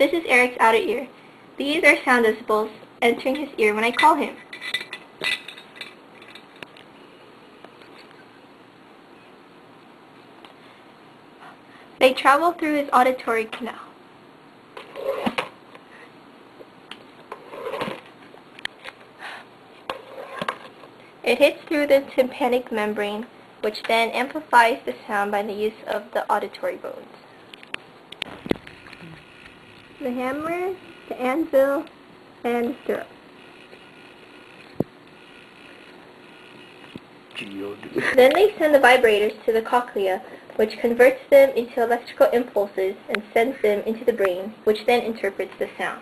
This is Eric's outer ear. These are sound decibels entering his ear when I call him. They travel through his auditory canal. It hits through the tympanic membrane, which then amplifies the sound by the use of the auditory bones. The hammer, the anvil, and the stirrup. Then they send the vibrators to the cochlea, which converts them into electrical impulses and sends them into the brain, which then interprets the sound.